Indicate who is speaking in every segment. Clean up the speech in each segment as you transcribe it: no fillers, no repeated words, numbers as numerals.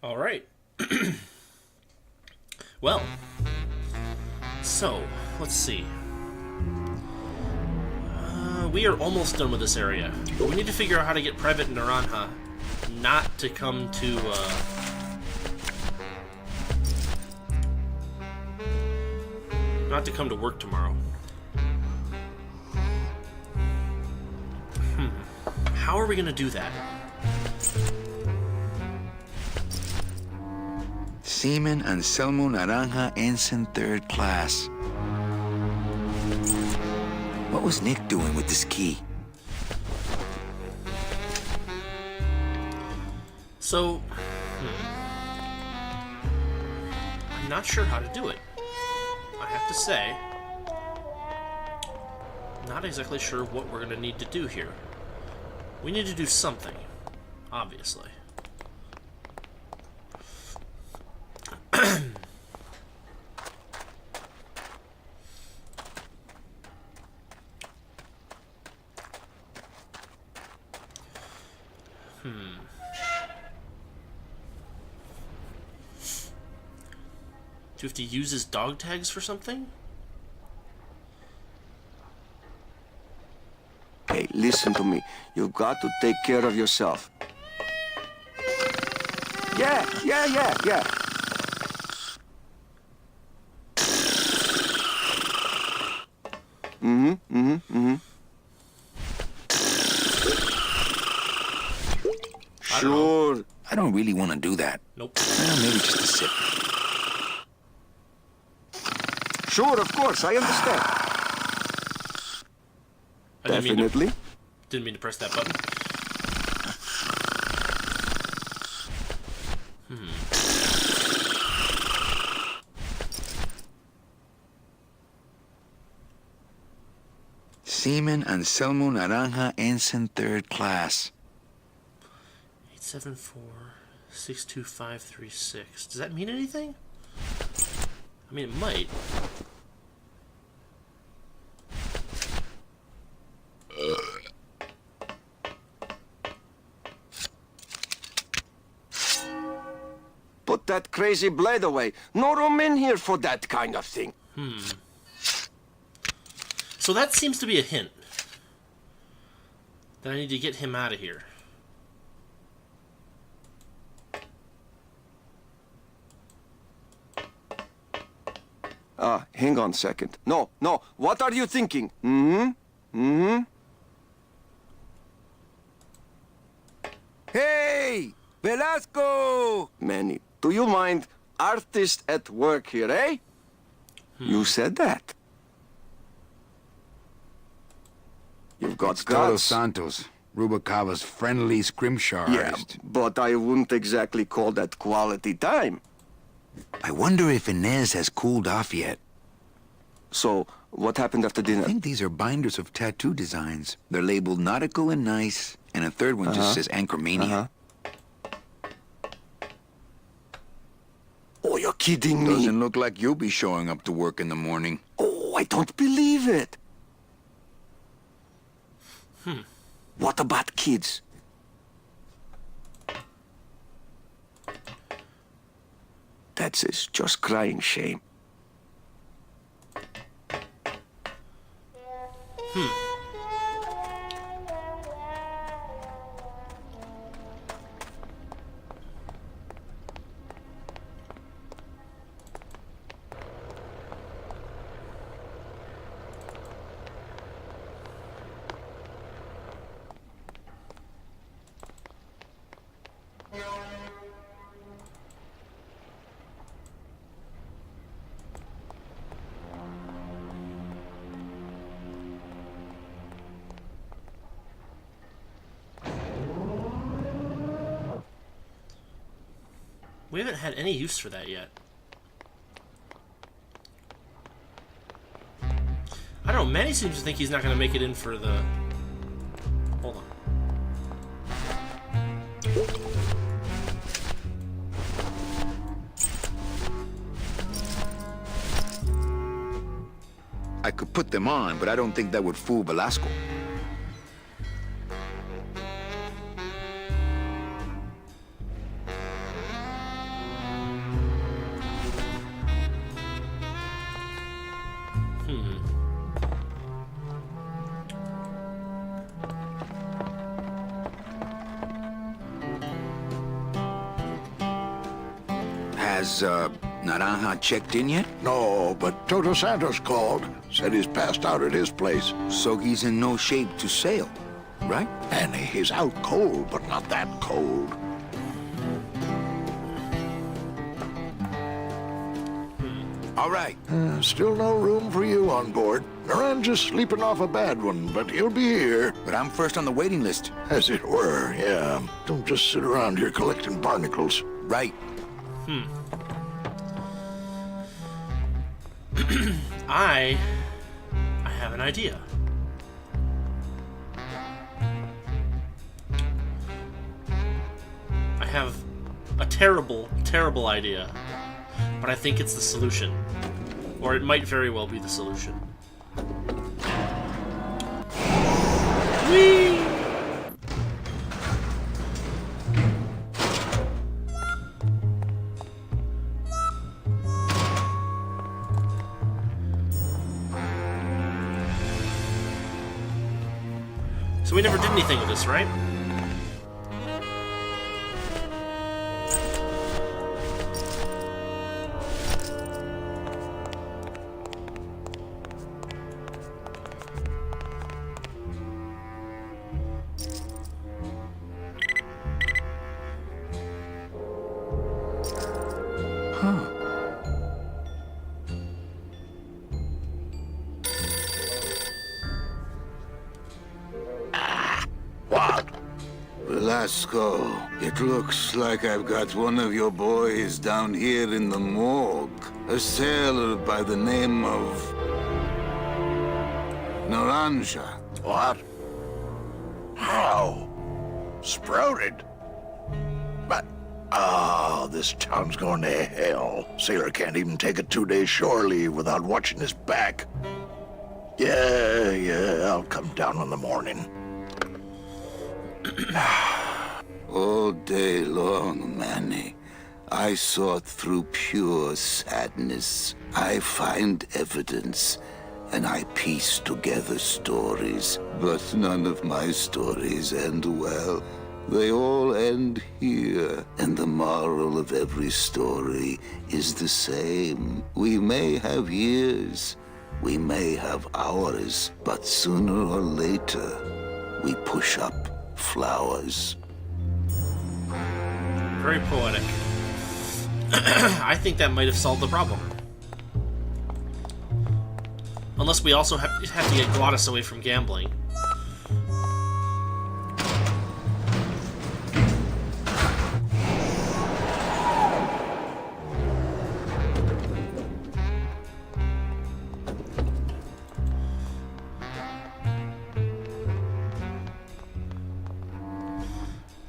Speaker 1: All right. Well, so let's see. We are almost done with this area, but we need to figure out how to get Private Naranja not to come to. Not to come to work tomorrow. How are we gonna do that?
Speaker 2: Seaman Anselmo Naranja, Ensign 3rd Class. What was Nick doing with this key?
Speaker 1: So, I'm not sure how to do it. I have to say, not exactly sure what we're gonna need to do here. We need to do something, obviously. Do you have to use his dog tags for something?
Speaker 3: Hey, listen to me. You've got to take care of yourself. Yeah. Sure.
Speaker 2: I don't really want to do that.
Speaker 1: Nope.
Speaker 2: Well, maybe just a sip.
Speaker 3: Sure, of course, I understand.
Speaker 1: I
Speaker 3: Definitely.
Speaker 1: Didn't mean to press that button.
Speaker 2: Seaman Anselmo Naranja, Ensign 3rd Class.
Speaker 1: 874-62536. Does that mean anything? I mean, it might.
Speaker 3: Put that crazy blade away. No room in here for that kind of thing.
Speaker 1: So that seems to be a hint. That I need to get him out of here.
Speaker 3: Hang on a second. No. What are you thinking?
Speaker 2: Hey! Velasco!
Speaker 3: Manny, do you mind? Artist at work here, eh? You said that. You've got
Speaker 2: It's Todos
Speaker 3: guts.
Speaker 2: Santos, Rubacava's friendly scrimshaw
Speaker 3: Yeah,
Speaker 2: artist.
Speaker 3: but I wouldn't exactly call that quality time.
Speaker 2: I wonder if Inez has cooled off yet.
Speaker 3: So, what happened after
Speaker 2: I
Speaker 3: dinner?
Speaker 2: think these are binders of tattoo designs. They're labeled nautical and nice, and a third one just says Anchormania.
Speaker 3: Oh, you're kidding me.
Speaker 2: Doesn't look like you'll be showing up to work in the morning.
Speaker 3: Oh, I don't believe it. What about kids? That's just crying shame.
Speaker 1: We haven't had any use for that yet. I don't know, Manny seems to think he's not going to make it in for the... Hold on.
Speaker 2: I could put them on, but I don't think that would fool Velasco. Has, Naranja checked in yet?
Speaker 4: No, but Toto Santos called. Said he's passed out at his place.
Speaker 2: So he's in no shape to sail, right?
Speaker 4: And he's out cold, but not that cold.
Speaker 2: All right.
Speaker 4: Still no room for you on board. Naranja's sleeping off a bad one, but he'll be here.
Speaker 2: But I'm first on the waiting list.
Speaker 4: As it were, yeah. Don't just sit around here collecting barnacles.
Speaker 2: Right.
Speaker 1: I have an idea. I have a terrible, terrible idea. But I think it's the solution. Or it might very well be the solution. Whee! So we never did anything with this, right?
Speaker 4: What?
Speaker 5: Velasco, it looks like I've got one of your boys down here in the morgue. A sailor by the name of Naranja.
Speaker 4: What? How? Sprouted? But, this town's going to hell. Sailor can't even take a 2-day shore leave without watching his back. Yeah, I'll come down in the morning.
Speaker 5: All day long, Manny, I sought through pure sadness. I find evidence, and I piece together stories. But none of my stories end well. They all end here, and the moral of every story is the same. We may have years, we may have hours, but sooner or later, we push up flowers.
Speaker 1: Very poetic. I think that might have solved the problem. Unless we also have to get Glottis away from gambling.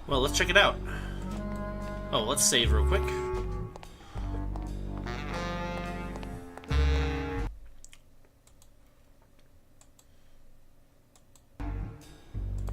Speaker 1: Well, let's check it out. Oh, let's save real quick.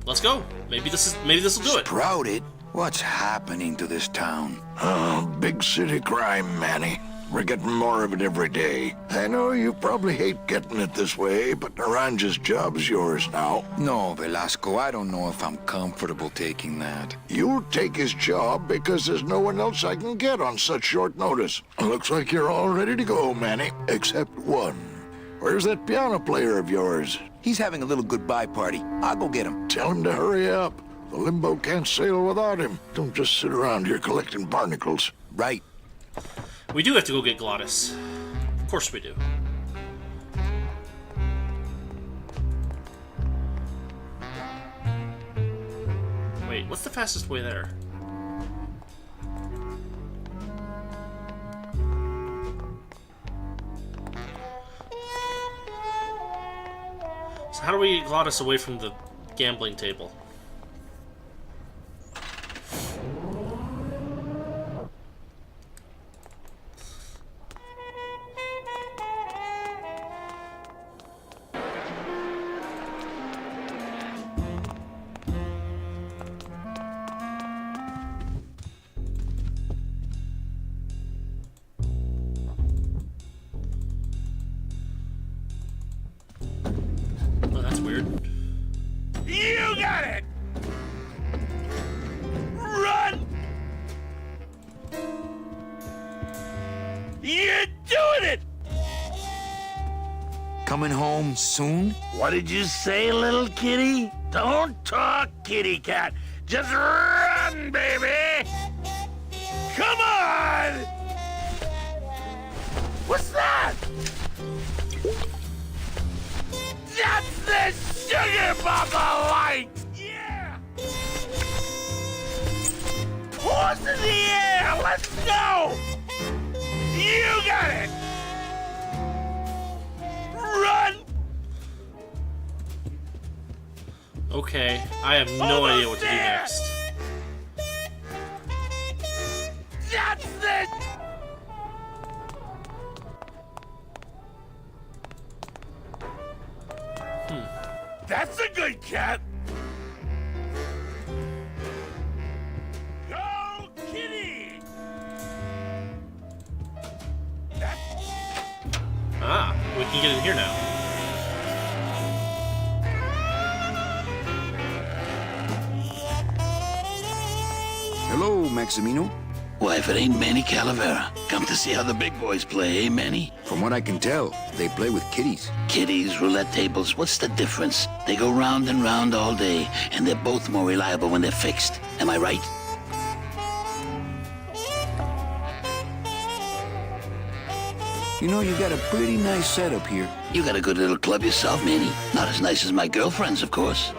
Speaker 1: Let's go. Maybe this will do it.
Speaker 2: Sprouted? What's happening to this town?
Speaker 4: Oh, big city crime, Manny. We're getting more of it every day. I know you probably hate getting it this way, but Naranja's job's yours now.
Speaker 2: No, Velasco, I don't know if I'm comfortable taking that.
Speaker 4: You'll take his job because there's no one else I can get on such short notice. Looks like you're all ready to go, Manny. Except one. Where's that piano player of yours?
Speaker 2: He's having a little goodbye party. I'll go get him.
Speaker 4: Tell him to hurry up. The Limbo can't sail without him. Don't just sit around here collecting barnacles.
Speaker 2: Right.
Speaker 1: We do have to go get Glottis. Of course we do. Wait, what's the fastest way there? So how do we get Glottis away from the gambling table? Oh, that's weird.
Speaker 6: You got it!
Speaker 2: coming home soon?
Speaker 6: What did you say, little kitty? Don't talk, kitty cat. Just run, baby! Come on! What's that? That's the sugar bubble light! Yeah! Paws in the air! Let's go! You got it! Run!
Speaker 1: Okay, I have no idea what to do next.
Speaker 6: That's it! That's a good cat! Go, kitty!
Speaker 1: Ah, we can get in here now.
Speaker 2: Hello, Maximino.
Speaker 5: Why, if it ain't Manny Calavera, come to see how the big boys play, eh, Manny?
Speaker 2: From what I can tell, they play with kitties.
Speaker 5: Kitties, roulette tables, what's the difference? They go round and round all day, and they're both more reliable when they're fixed. Am I right?
Speaker 2: You know, you got a pretty nice setup here.
Speaker 5: You got a good little club yourself, Manny. Not as nice as my girlfriend's, of course.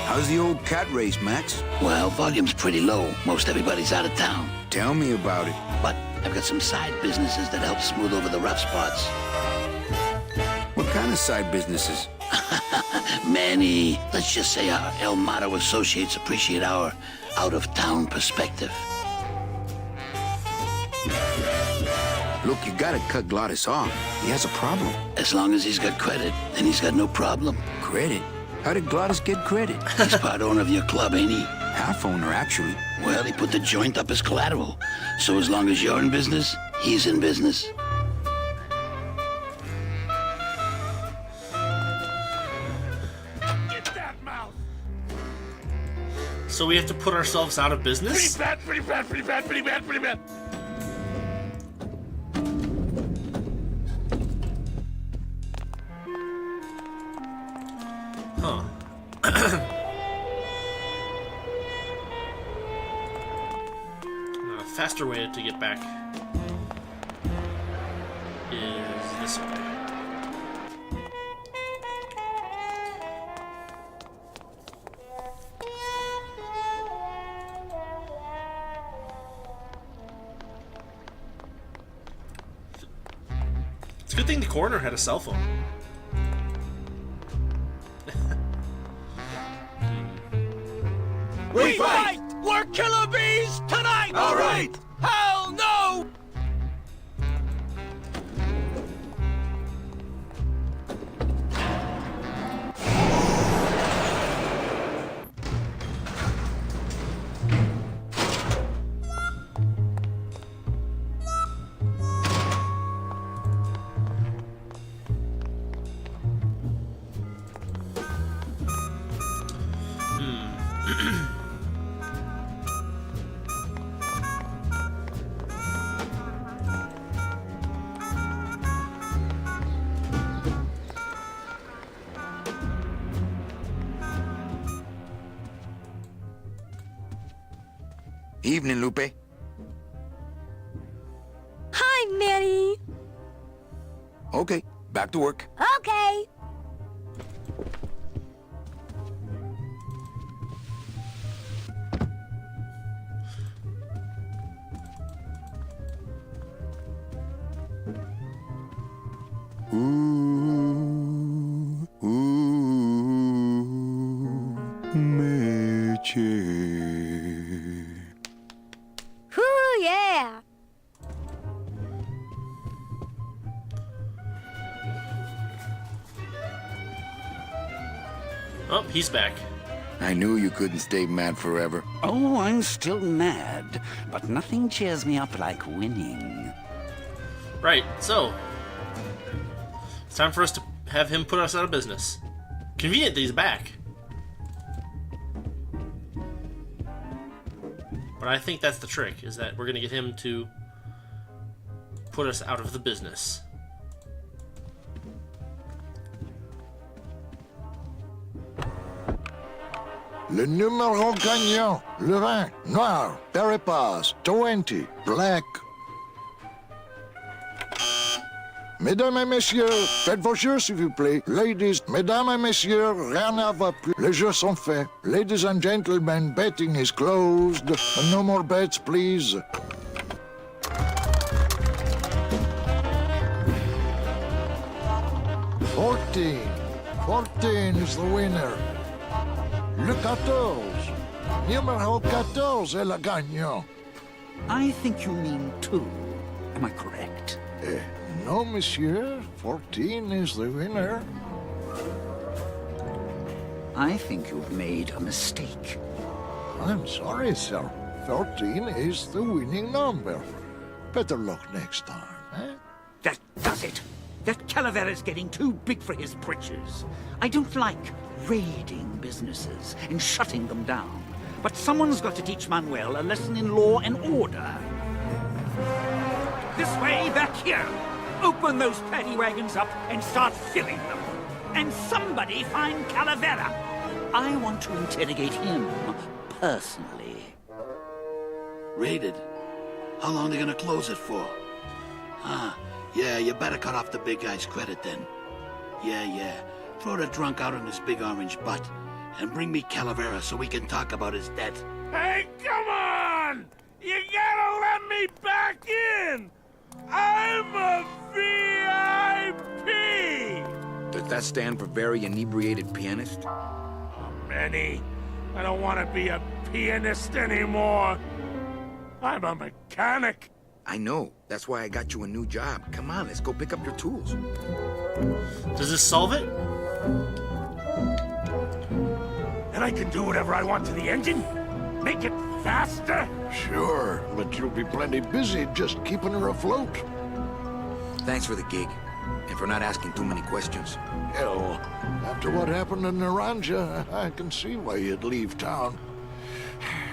Speaker 2: How's the old cat race, Max?
Speaker 5: Well, volume's pretty low. Most everybody's out of town.
Speaker 2: Tell me about it.
Speaker 5: But I've got some side businesses that help smooth over the rough spots.
Speaker 2: What kind of side businesses?
Speaker 5: Manny, let's just say our El Mato associates appreciate our out-of-town perspective.
Speaker 2: Look, you gotta cut Glottis off. He has a problem.
Speaker 5: As long as he's got credit, then he's got no problem.
Speaker 2: Credit? How did Glottis get credit?
Speaker 5: He's part owner of your club, ain't he?
Speaker 2: Half owner, actually.
Speaker 5: Well, he put the joint up as collateral. So as long as you're in business, he's in business.
Speaker 6: Get that mouse!
Speaker 1: So we have to put ourselves out of business?
Speaker 6: Pretty bad, pretty bad, pretty bad, pretty bad, pretty bad.
Speaker 1: Huh. A faster way to get back is this way. It's a good thing the coroner had a cell phone.
Speaker 6: We fight! We're killer bees tonight! All right! Hell no!
Speaker 2: Evening, Lupe.
Speaker 7: Hi, Manny.
Speaker 2: Okay, back to work.
Speaker 7: Okay.
Speaker 2: Ooh, Meche.
Speaker 7: Whoo, yeah.
Speaker 1: Oh, he's back.
Speaker 2: I knew you couldn't stay mad forever.
Speaker 8: Oh, I'm still mad, but nothing cheers me up like winning.
Speaker 1: Right, so it's time for us to have him put us out of business. Convenient that he's back. But I think that's the trick, is that we're going to get him to put us out of the business.
Speaker 4: Le numéro gagnant, le vin, noir, Peripas, 20, black. Mesdames et messieurs, faites vos jeux s'il vous plaît. Ladies, mesdames et messieurs, rien ne va plus. Les jeux sont faits. Ladies and gentlemen, betting is closed. No more bets, please. Fourteen is the winner. Le 14. Numéro 14 est le gagnant.
Speaker 8: I think you mean 2. Am I correct?
Speaker 4: No, monsieur. 14 is the winner.
Speaker 8: I think you've made a mistake.
Speaker 4: I'm sorry, sir. 14 is the winning number. Better luck next time, eh?
Speaker 8: That does it. That Calavera's getting too big for his britches. I don't like raiding businesses and shutting them down. But someone's got to teach Manuel a lesson in law and order. This way, back here. Open those paddy wagons up and start filling them. And somebody find Calavera. I want to interrogate him personally.
Speaker 6: Raided? How long they gonna close it for? Yeah, you better cut off the big guy's credit then. Yeah. Throw the drunk out on his big orange butt. And bring me Calavera so we can talk about his debt. Hey, come on! You gotta let me back in! I'm a VIP!
Speaker 2: Does that stand for very inebriated pianist?
Speaker 6: Manny, I don't want to be a pianist anymore. I'm a mechanic.
Speaker 2: I know. That's why I got you a new job. Come on, let's go pick up your tools.
Speaker 1: Does this solve it?
Speaker 6: And I can do whatever I want to the engine? Make it faster?
Speaker 4: Sure, but you'll be plenty busy just keeping her afloat.
Speaker 2: Thanks for the gig, and for not asking too many questions.
Speaker 4: Hell, after what happened in Naranja, I can see why you'd leave town.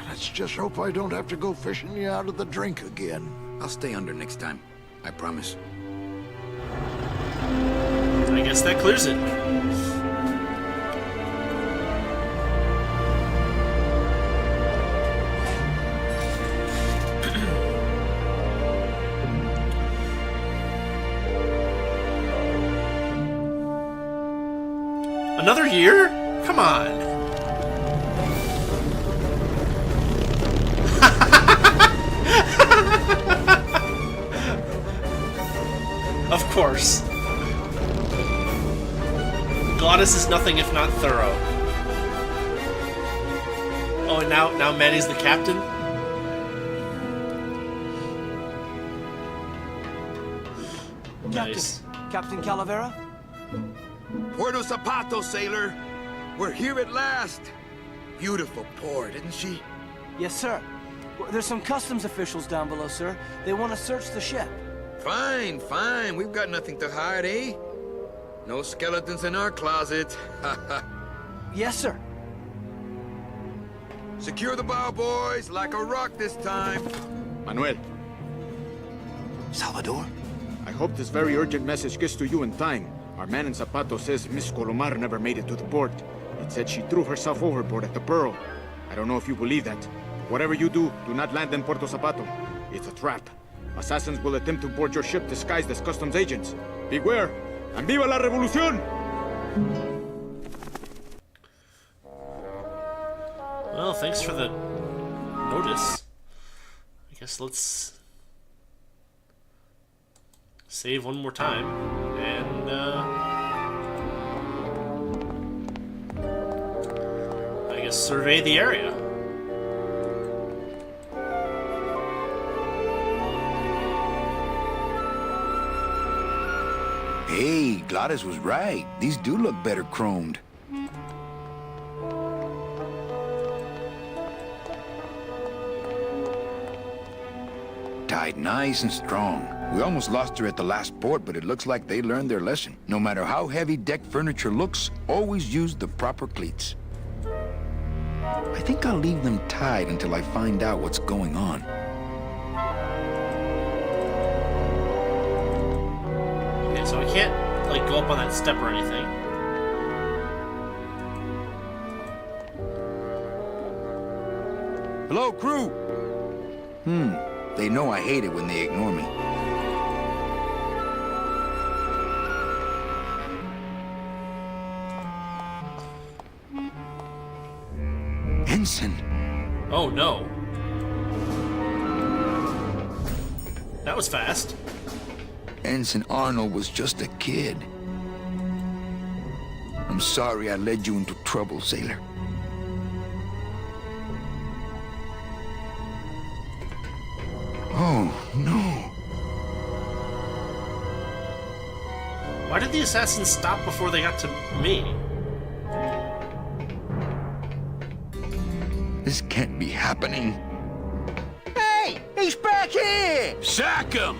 Speaker 4: Let's just hope I don't have to go fishing you out of the drink again.
Speaker 2: I'll stay under next time. I promise.
Speaker 1: I guess that clears it. Another year? Come on. Of course. Glottis is nothing if not thorough. Oh, and now Manny's the captain? Nice.
Speaker 9: Captain Calavera?
Speaker 5: Puerto Zapato, sailor. We're here at last. Beautiful port, isn't she?
Speaker 9: Yes, sir. There's some customs officials down below, sir. They want to search the ship.
Speaker 5: Fine. We've got nothing to hide, eh? No skeletons in our closet.
Speaker 9: Yes, sir.
Speaker 5: Secure the bow, boys, like a rock this time.
Speaker 10: Manuel,
Speaker 5: Salvador?
Speaker 10: I hope this very urgent message gets to you in time. Our man in Zapato says Miss Colomar never made it to the port. It said she threw herself overboard at the Pearl. I don't know if you believe that. Whatever you do, do not land in Puerto Zapato. It's a trap. Assassins will attempt to board your ship disguised as customs agents. Beware, and viva la revolución!
Speaker 1: Well, thanks for the notice. I guess let's save one more time and I guess survey the area.
Speaker 2: Hey, Glottis was right. These do look better chromed. Tied nice and strong. We almost lost her at the last port, but it looks like they learned their lesson. No matter how heavy deck furniture looks, always use the proper cleats. I think I'll leave them tied until I find out what's going on.
Speaker 1: Okay, so I can't, like, go up on that step or anything.
Speaker 2: Hello, crew. They know I hate it when they ignore me. Ensign.
Speaker 1: Oh no. That was fast.
Speaker 2: Ensign Arnold was just a kid. I'm sorry I led you into trouble, sailor. Oh, no.
Speaker 1: Why did the assassins stop before they got to me?
Speaker 2: This can't be happening.
Speaker 5: Hey, he's back here!
Speaker 6: Sack him!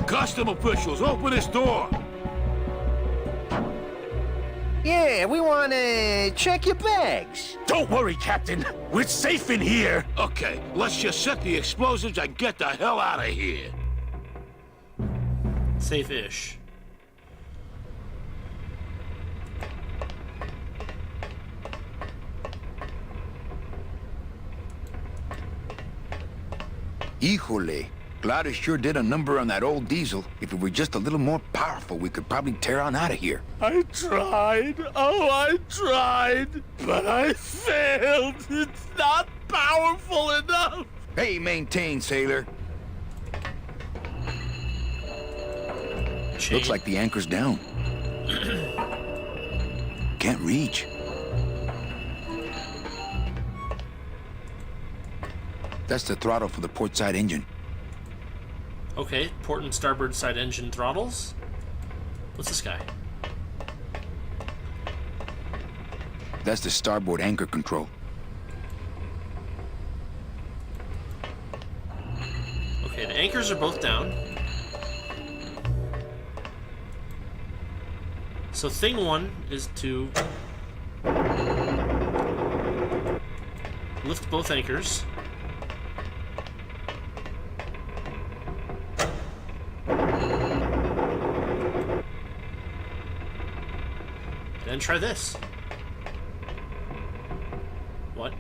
Speaker 6: Custom officials, open this door!
Speaker 5: Yeah, we want to check your bags.
Speaker 6: Don't worry, Captain. We're safe in here. Okay, let's just set the explosives and get the hell out of here.
Speaker 1: Safe-ish.
Speaker 2: Híjole. Gladys sure did a number on that old diesel. If it were just a little more powerful, we could probably tear on out of here.
Speaker 6: I tried. Oh, I tried. But I failed. It's not powerful enough.
Speaker 2: Hey, maintain, sailor.
Speaker 1: Chain.
Speaker 2: Looks like the anchor's down. Can't reach. That's the throttle for the port side engine.
Speaker 1: Okay, port and starboard side engine throttles. What's this guy?
Speaker 2: That's the starboard anchor control.
Speaker 1: Okay, the anchors are both down. So thing one is to lift both anchors. Then try this. What?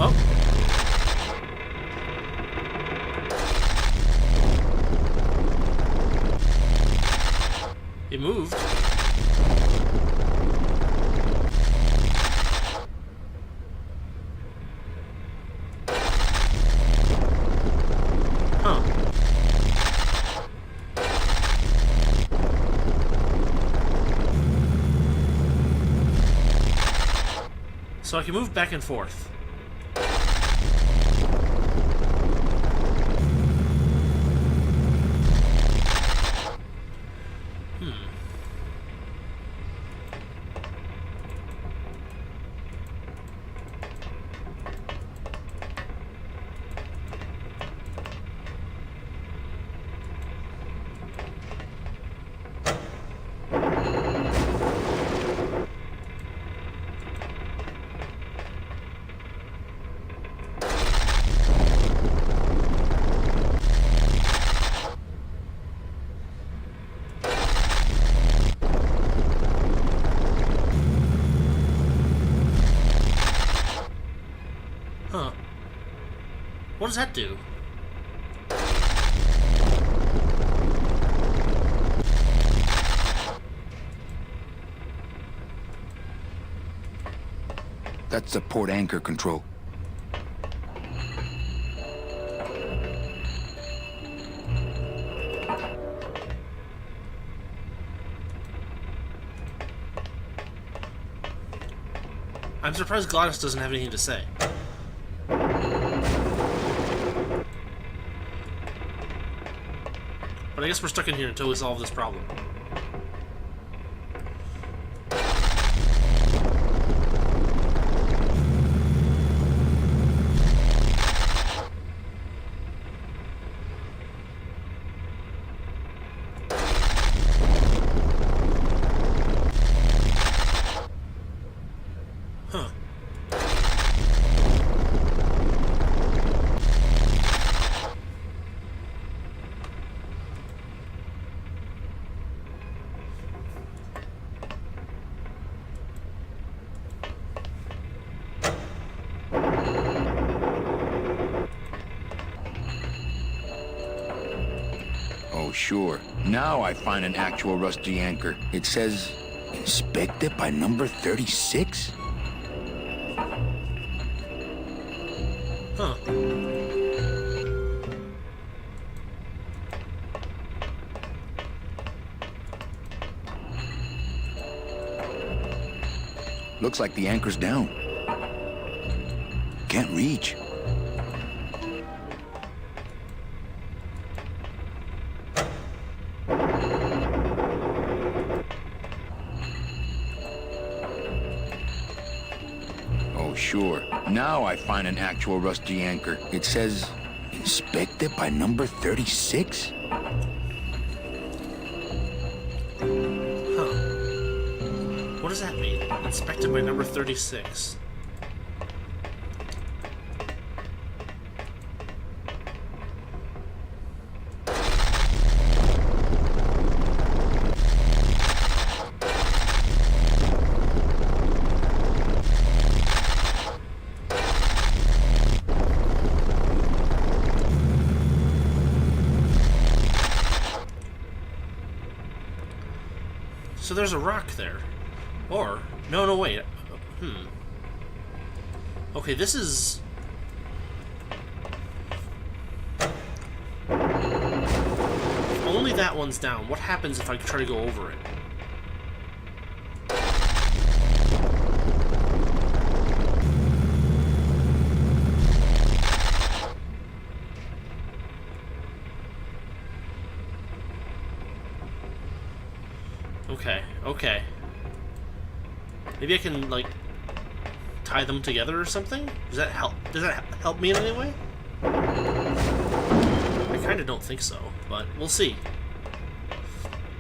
Speaker 1: Oh. It moved. Huh. So I can move back and forth. Huh. What does that do?
Speaker 2: That's the port anchor control.
Speaker 1: I'm surprised Gladys doesn't have anything to say. But I guess we're stuck in here until we solve this problem.
Speaker 2: Oh, sure. Now I find an actual rusty anchor. It says, inspected by number 36?
Speaker 1: Huh.
Speaker 2: Looks like the anchor's down. Can't reach. Oh, sure. Now I find an actual rusty anchor. It says, inspected by number 36?
Speaker 1: What does that mean? Inspected by number 36. So there's a rock there. Or, no, wait. Okay, this is... Only that one's down. What happens if I try to go over it? Okay. Maybe I can, like, tie them together or something? Does that help me in any way? I kind of don't think so, but we'll see.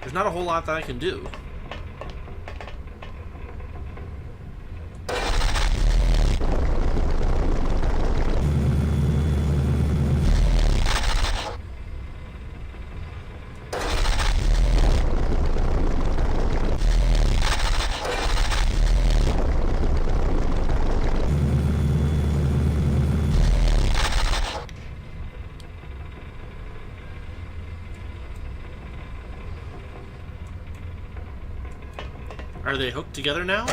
Speaker 1: There's not a whole lot that I can do. Are they hooked together now?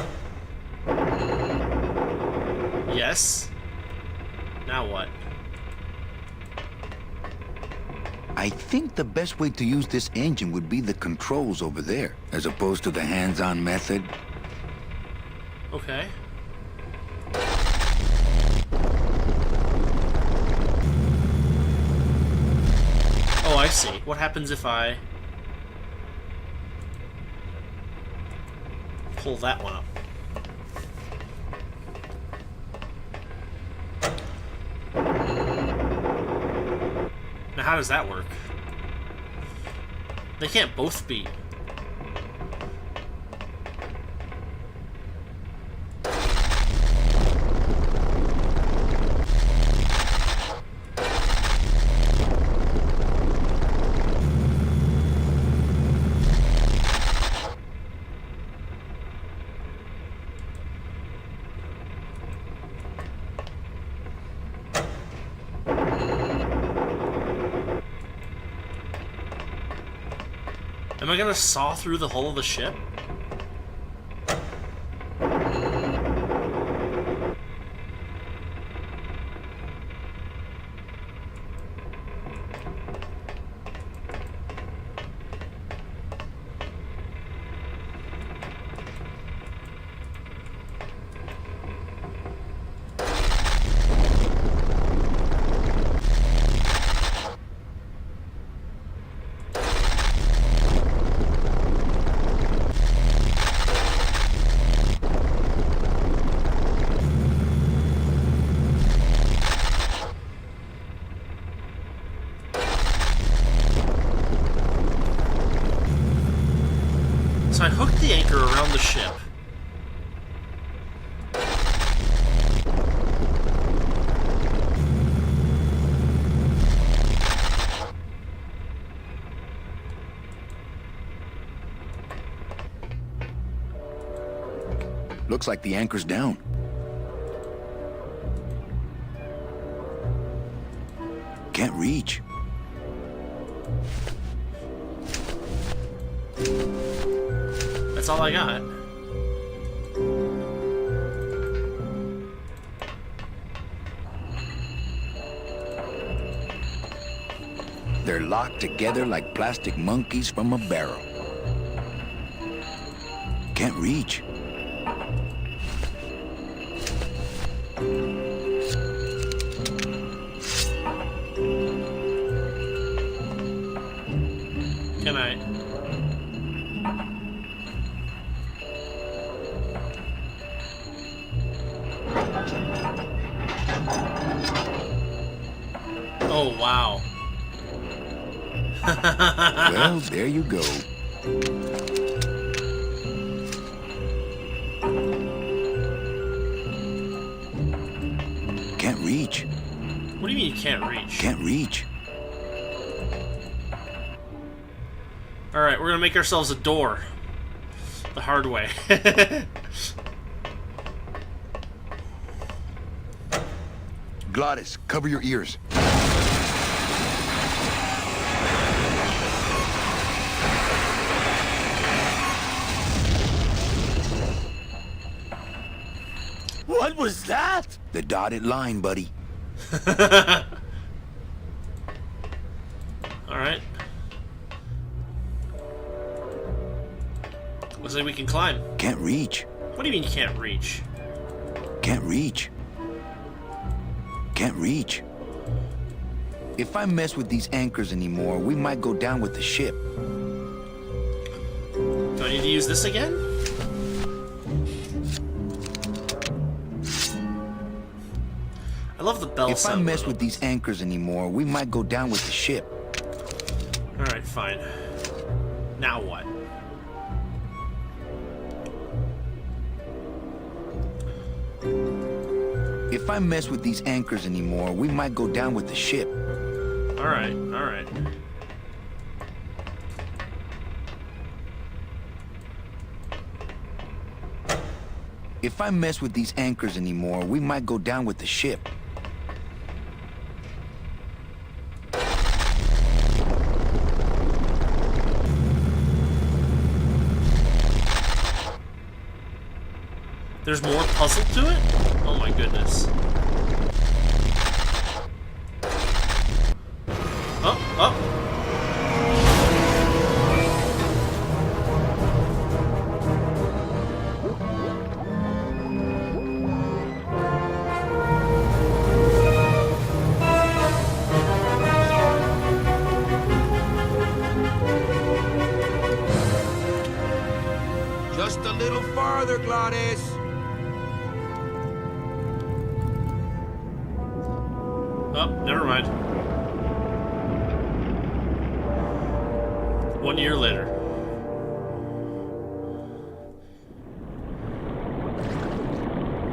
Speaker 1: Yes. Now what?
Speaker 2: I think the best way to use this engine would be the controls over there, as opposed to the hands-on method.
Speaker 1: Okay. Oh, I see. What happens if I pull that one up? Now, how does that work? They can't both be. Am I gonna saw through the hull of the ship? So I hooked the anchor around the ship.
Speaker 2: Looks like the anchor's down. Can't reach.
Speaker 1: That's all I got.
Speaker 2: They're locked together like plastic monkeys from a barrel. Can't reach.
Speaker 1: Can I? Oh, wow.
Speaker 2: Well, there you go. Can't reach.
Speaker 1: What do you mean you can't reach?
Speaker 2: Can't reach.
Speaker 1: Alright, we're gonna make ourselves a door. The hard way.
Speaker 2: Glottis, cover your ears.
Speaker 5: What was that?
Speaker 2: The dotted line, buddy.
Speaker 1: Alright. Looks like we can climb.
Speaker 2: Can't reach.
Speaker 1: What do you mean you can't reach?
Speaker 2: Can't reach. Can't reach. If I mess with these anchors anymore, we might go down with the ship.
Speaker 1: Do I need to use this again? I love the bell
Speaker 2: If I
Speaker 1: sound.
Speaker 2: mess with these anchors anymore, we might go down with the ship.
Speaker 1: Alright, fine. Now what?
Speaker 2: If I mess with these anchors anymore, we might go down with the ship.
Speaker 1: Alright, alright.
Speaker 2: If I mess with these anchors anymore, we might go down with the ship.
Speaker 1: There's more puzzle to it? Oh my goodness. Oh, oh.
Speaker 3: Just a little farther, Glottis.
Speaker 1: Oh, never mind. 1 year later.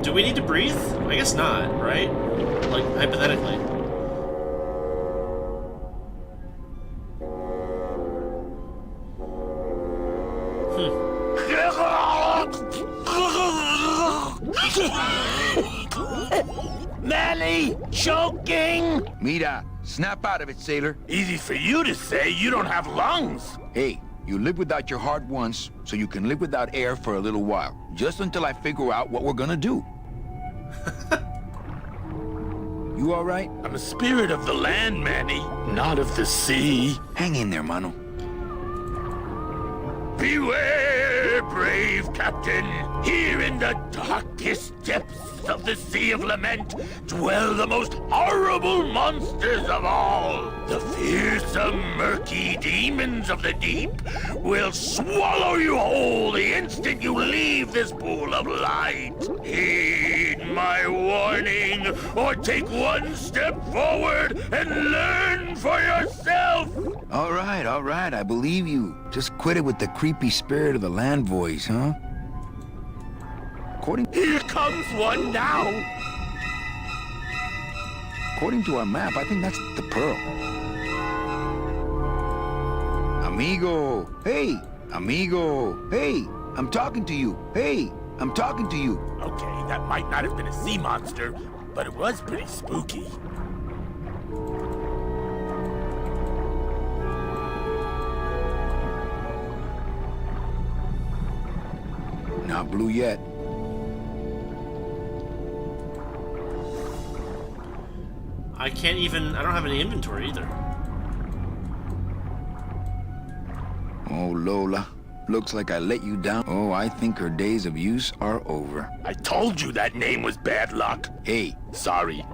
Speaker 1: Do we need to breathe? I guess not, right? Like, hypothetically.
Speaker 5: Manny, choking!
Speaker 2: Mira, snap out of it, sailor.
Speaker 5: Easy for you to say, you don't have lungs.
Speaker 2: Hey, you live without your heart once, so you can live without air for a little while. Just until I figure out what we're gonna do. You all right?
Speaker 5: I'm a spirit of the land, Manny, not of the sea.
Speaker 2: Hang in there, mano.
Speaker 5: Beware, brave captain. Here in the darkest depths of the Sea of Lament dwell the most horrible monsters of all. The fearsome, murky demons of the deep will swallow you whole the instant you leave this pool of light. Heed my warning, or take one step forward and learn for yourself.
Speaker 2: All right, I believe you. Just quit it with the creepy spirit of the land voice, huh?
Speaker 5: Here comes one now.
Speaker 2: According to our map, I think that's the pearl. Amigo, hey, amigo, hey, I'm talking to you. Hey, I'm talking to you.
Speaker 5: Okay, that might not have been a sea monster, but it was pretty spooky.
Speaker 2: blue yet.
Speaker 1: I can't even... I don't have any inventory either.
Speaker 2: Oh, Lola. Looks like I let you down. Oh, I think her days of use are over.
Speaker 11: I told you that name was bad luck.
Speaker 2: Hey.
Speaker 11: Sorry.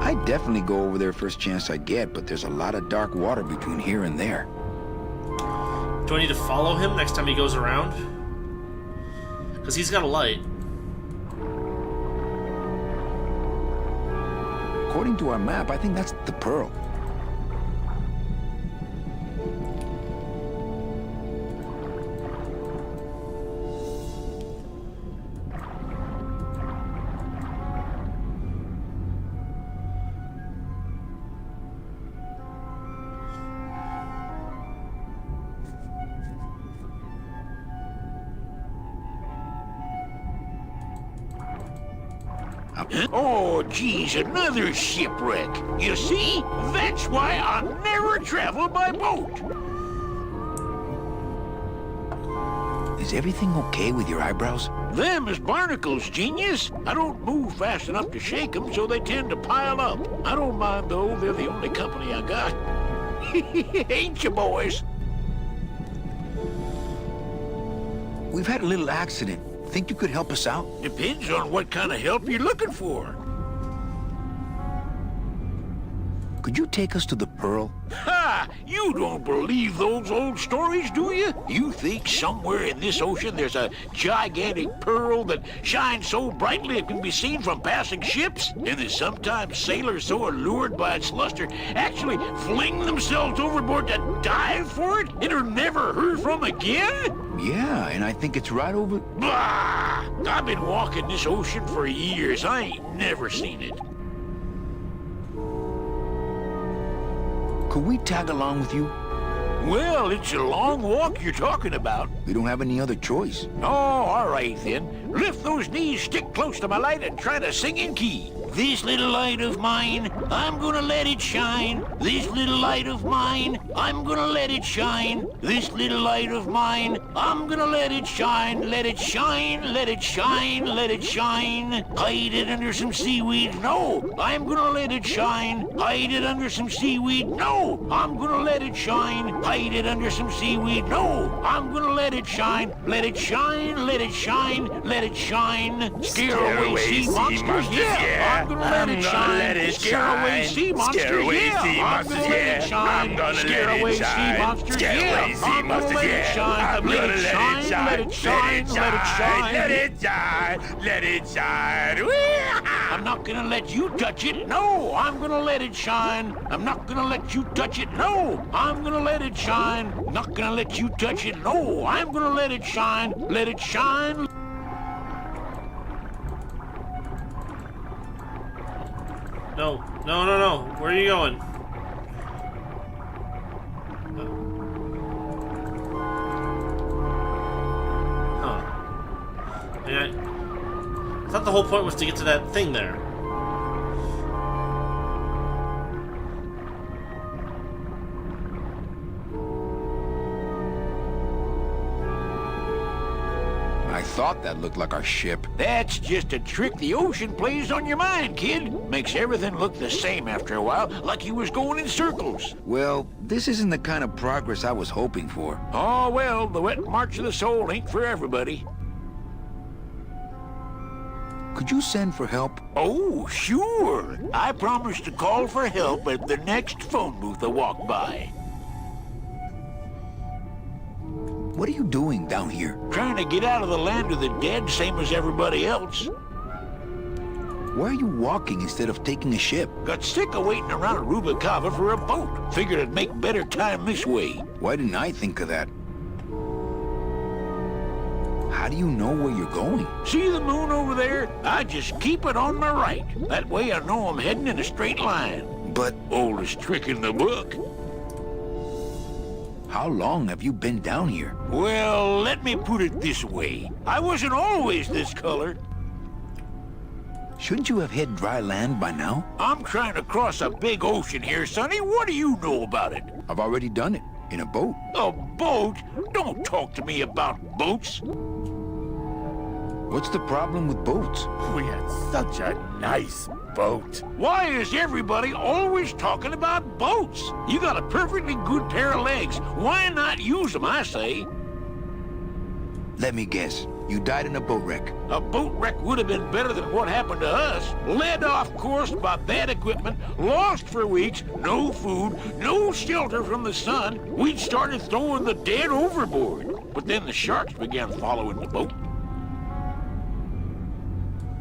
Speaker 2: I'd definitely go over there first chance I get, but there's a lot of dark water between here and there.
Speaker 1: Do I need to follow him next time he goes around? Because he's got a light.
Speaker 2: According to our map, I think that's the Pearl.
Speaker 5: Oh, geez, another shipwreck. You see? That's why I never travel by boat.
Speaker 2: Is everything okay with your eyebrows?
Speaker 5: Them is barnacles, genius. I don't move fast enough to shake them, so they tend to pile up. I don't mind, though. They're the only company I got. Ain't you, boys?
Speaker 2: We've had a little accident. Think you could help us out?
Speaker 5: Depends on what kind of help you're looking for.
Speaker 2: Could you take us to the Pearl?
Speaker 5: Ha! You don't believe those old stories, do you? You think somewhere in this ocean there's a gigantic pearl that shines so brightly it can be seen from passing ships? And that sometimes sailors so allured by its luster actually fling themselves overboard to dive for it and are never heard from again?
Speaker 2: Yeah, and I think it's right over...
Speaker 5: Bah! I've been walking this ocean for years. I ain't never seen it.
Speaker 2: Could we tag along with you?
Speaker 5: Well, it's a long walk you're talking about.
Speaker 2: We don't have any other choice.
Speaker 5: Oh, all right then. Lift those knees, stick close to my light, and try to sing in key. This little light of mine, I'm gonna let it shine. This little light of mine, I'm gonna let it shine. This little light of mine, I'm gonna let it shine. Let it shine, let it shine, let it shine. Hide it under some seaweed. No, I'm gonna let it shine. Hide it under some seaweed. No, I'm gonna let it shine. Hide it under some seaweed. No, I'm gonna let it shine. Let it shine, let it shine, let it shine. Scare away sea monsters. Yeah. I'm gonna let it shine. Scare away sea monsters. Yeah. I'm gonna let it shine. Scare away sea monsters. Yeah. I'm gonna let it shine. Let it shine. Let it shine. Let it shine.
Speaker 11: Let it shine. Let it shine.
Speaker 5: I'm not gonna let you touch it. No, I'm gonna let it shine. I'm not gonna let you touch it. No, I'm gonna let it shine. Not gonna let you touch it. No, I'm gonna let it shine. Let it shine.
Speaker 1: No, no, no, no. Where are you going? Huh. I thought the whole point was to get to that thing there.
Speaker 2: I thought that looked like our ship.
Speaker 5: That's just a trick the ocean plays on your mind, kid. Makes everything look the same after a while, like you was going in circles.
Speaker 2: Well, this isn't the kind of progress I was hoping for.
Speaker 5: Oh, well, the wet march of the soul ain't for everybody.
Speaker 2: Could you send for help?
Speaker 5: Oh, sure. I promise to call for help at the next phone booth I walk by.
Speaker 2: What are you doing down here?
Speaker 5: Trying to get out of the land of the dead, same as everybody else.
Speaker 2: Why are you walking instead of taking a ship?
Speaker 5: Got sick of waiting around Rubacava for a boat. Figured I'd make better time this way.
Speaker 2: Why didn't I think of that? How do you know where you're going?
Speaker 5: See the moon over there? I just keep it on my right. That way I know I'm heading in a straight line.
Speaker 2: But...
Speaker 5: Oldest trick in the book.
Speaker 2: How long have you been down here?
Speaker 5: Well, let me put it this way. I wasn't always this color.
Speaker 2: Shouldn't you have hit dry land by now?
Speaker 11: I'm trying to cross a big ocean here, Sonny. What do you know about it?
Speaker 2: I've already done it. In a boat.
Speaker 11: A boat? Don't talk to me about boats.
Speaker 2: What's the problem with boats?
Speaker 11: We had such a nice boat. Why is everybody always talking about boats? You got a perfectly good pair of legs. Why not use them, I say?
Speaker 2: Let me guess. You died in a boat wreck.
Speaker 11: A boat wreck would have been better than what happened to us. Led off course by bad equipment, lost for weeks, no food, no shelter from the sun. We'd started throwing the dead overboard. But then the sharks began following the boat.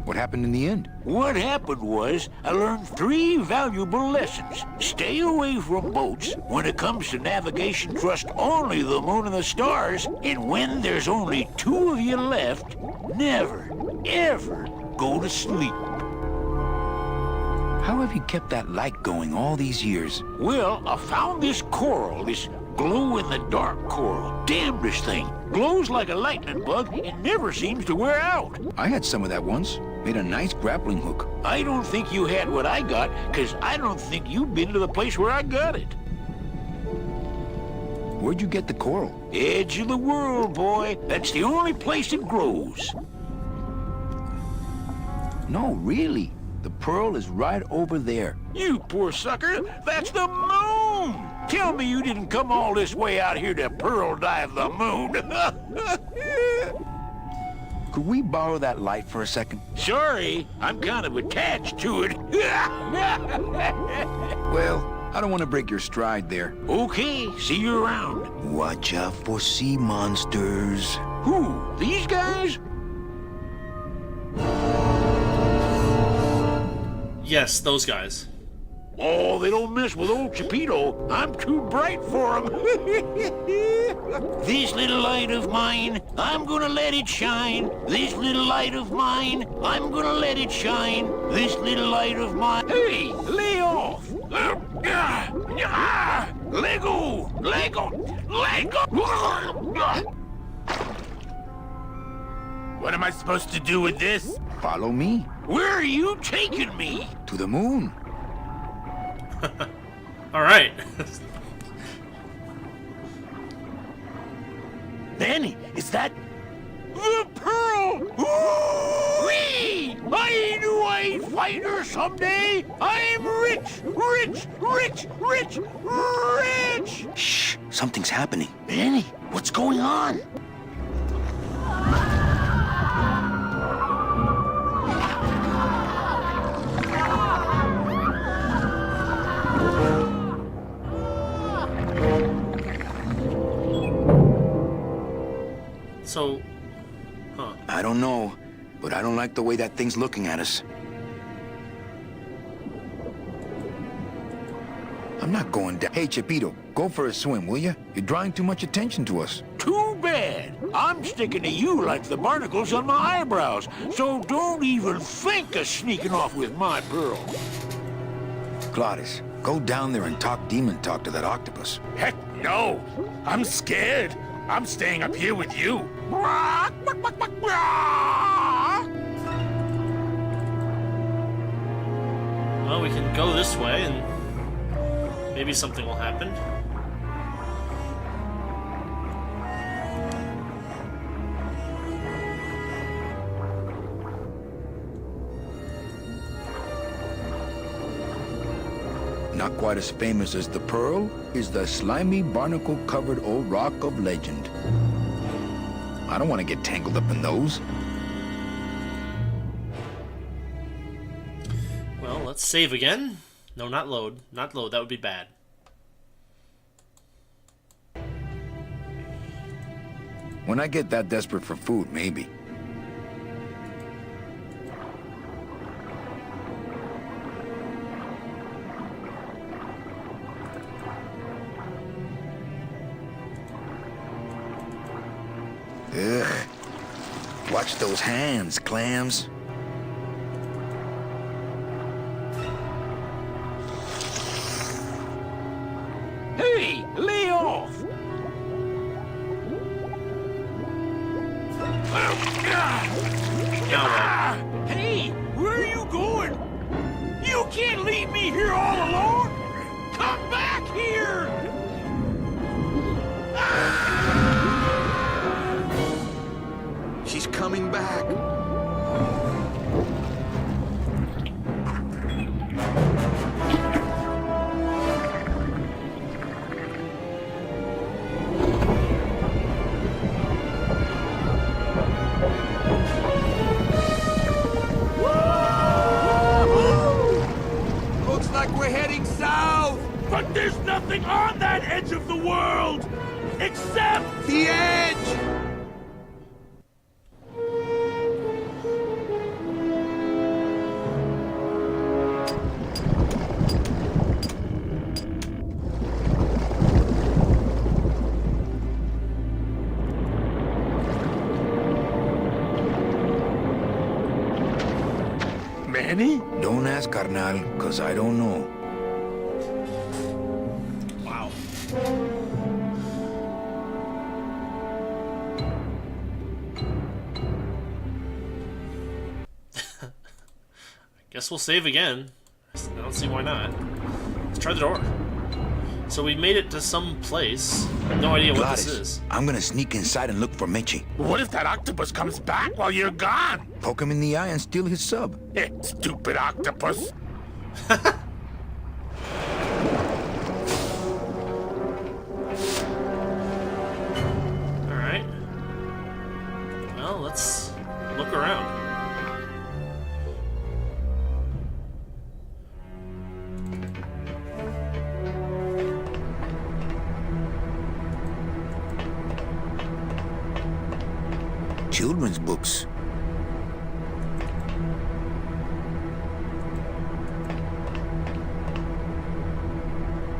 Speaker 2: What happened in the end?
Speaker 11: What happened was, I learned 3 valuable lessons. Stay away from boats. When it comes to navigation, trust only the moon and the stars. And when there's only 2 of you left, never, ever go to sleep.
Speaker 2: How have you kept that light going all these years?
Speaker 11: Well, I found this coral, this glow-in-the-dark coral. Damnedest thing. Glows like a lightning bug and never seems to wear out.
Speaker 2: I had some of that once. Made a nice grappling hook.
Speaker 11: I don't think you had what I got, because I don't think you've been to the place where I got it.
Speaker 2: Where'd you get the coral?
Speaker 11: Edge of the world, boy. That's the only place it grows.
Speaker 2: No, really. The pearl is right over there.
Speaker 11: You poor sucker. That's the moon. Tell me you didn't come all this way out here to pearl dive the moon.
Speaker 2: Could we borrow that light for a second?
Speaker 11: Sorry, I'm kind of attached to it.
Speaker 2: Well, I don't want to break your stride there.
Speaker 11: Okay, see you around.
Speaker 2: Watch out for sea monsters.
Speaker 11: Who? These guys?
Speaker 1: Yes, those guys.
Speaker 11: Oh, they don't mess with old Chapito. I'm too bright for them. This little light of mine, I'm gonna let it shine. This little light of mine, I'm gonna let it shine. This little light of mine. Hey, lay off. Lego! Lego! Lego!
Speaker 12: What am I supposed to do with this?
Speaker 2: Follow me.
Speaker 11: Where are you taking me?
Speaker 2: To the moon.
Speaker 1: All right.
Speaker 12: Manny, is that...
Speaker 11: The pearl! Ooh-wee! I knew I'd find her someday! I'm rich! Rich! Rich! Rich! Rich!
Speaker 2: Shh! Something's happening.
Speaker 11: Manny, what's going on?
Speaker 1: So,
Speaker 2: I don't know, but I don't like the way that thing's looking at us. I'm not going down. Hey, Chapito, go for a swim, will you? You're drawing too much attention to us.
Speaker 11: Too bad. I'm sticking to you like the barnacles on my eyebrows, so don't even think of sneaking off with my pearl.
Speaker 2: Claudius, go down there and talk demon talk to that octopus.
Speaker 12: Heck no! I'm scared. I'm staying up here with you.
Speaker 1: well, we can go this way and maybe something will happen.
Speaker 2: Not quite as famous as the Pearl is the slimy barnacle-covered old rock of legend. I don't want to get tangled up in those.
Speaker 1: Well, let's save again. No, not load. Not load. That would be bad.
Speaker 2: When I get that desperate for food, maybe. Ugh. Watch those hands, clams.
Speaker 11: Hey, lay off!
Speaker 1: Now
Speaker 11: Hey, where are you going?
Speaker 12: But there's nothing on that edge of the world! Except
Speaker 3: The edge!
Speaker 12: Manny?
Speaker 2: Don't ask, carnal, cause I don't know.
Speaker 1: Wow. Guess we'll save again. I don't see why not. Let's try the door. So we made it to some place. No idea what this is.
Speaker 2: I'm gonna sneak inside and look for Meche.
Speaker 12: What if that octopus comes back while you're gone?
Speaker 2: Poke him in the eye and steal his sub.
Speaker 12: Stupid octopus.
Speaker 1: Alright. Well, let's look around.
Speaker 2: Children's books.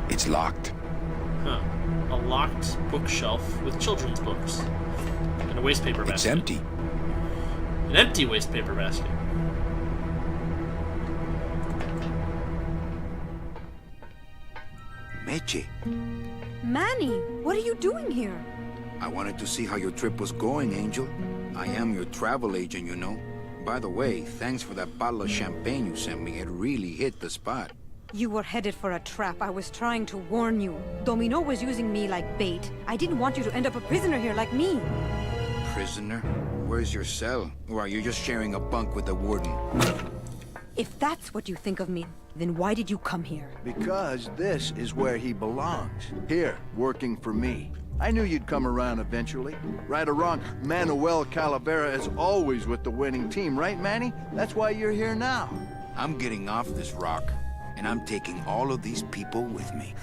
Speaker 2: It's locked.
Speaker 1: Huh. A locked bookshelf with children's books. And a wastepaper basket.
Speaker 2: It's empty.
Speaker 1: An empty wastepaper basket.
Speaker 2: Meche,
Speaker 7: Manny, what are you doing here?
Speaker 2: I wanted to see how your trip was going, Angel. I am your travel agent, you know. By the way, thanks for that bottle of champagne you sent me. It really hit the spot.
Speaker 13: You were headed for a trap. I was trying to warn you. Domino was using me like bait. I didn't want you to end up a prisoner here like me.
Speaker 2: Prisoner? Where's your cell? Or are you just sharing a bunk with the warden?
Speaker 13: If that's what you think of me, then why did you come here?
Speaker 14: Because this is where he belongs. Here, working for me. I knew you'd come around eventually. Right or wrong, Manuel Calavera is always with the winning team, right, Manny? That's why you're here now.
Speaker 2: I'm getting off this rock, and I'm taking all of these people with me.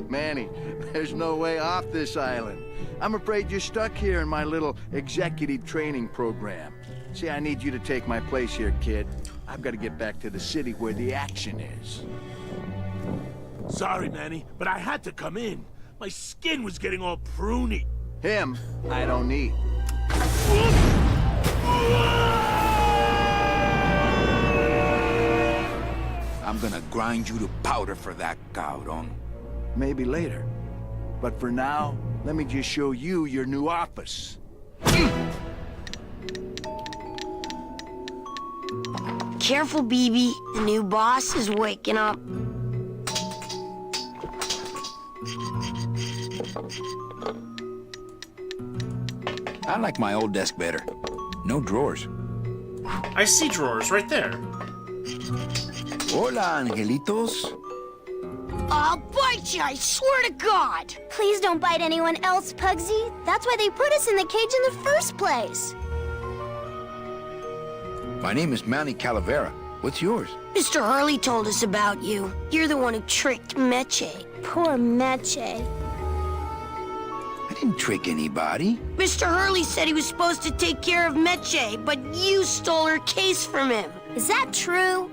Speaker 14: Manny, there's no way off this island. I'm afraid you're stuck here in my little executive training program. See, I need you to take my place here, kid. I've got to get back to the city where the action is.
Speaker 12: Sorry, Manny, but I had to come in. My skin was getting all pruny.
Speaker 14: Him, I don't need.
Speaker 2: I'm gonna grind you to powder for that, cabrón.
Speaker 14: Maybe later. But for now, let me just show you your new office.
Speaker 7: Careful, BB. The new boss is waking up.
Speaker 2: I like my old desk better. No drawers.
Speaker 1: I see drawers right there.
Speaker 2: Hola, angelitos.
Speaker 7: I'll bite you, I swear to God! Please don't bite anyone else, Pugsy. That's why they put us in the cage in the first place.
Speaker 2: My name is Manny Calavera. What's yours?
Speaker 7: Mr. Hurley told us about you. You're the one who tricked Meche. Poor Meche.
Speaker 2: I didn't trick anybody.
Speaker 7: Mr. Hurley said he was supposed to take care of Meche, but you stole her case from him. Is that true?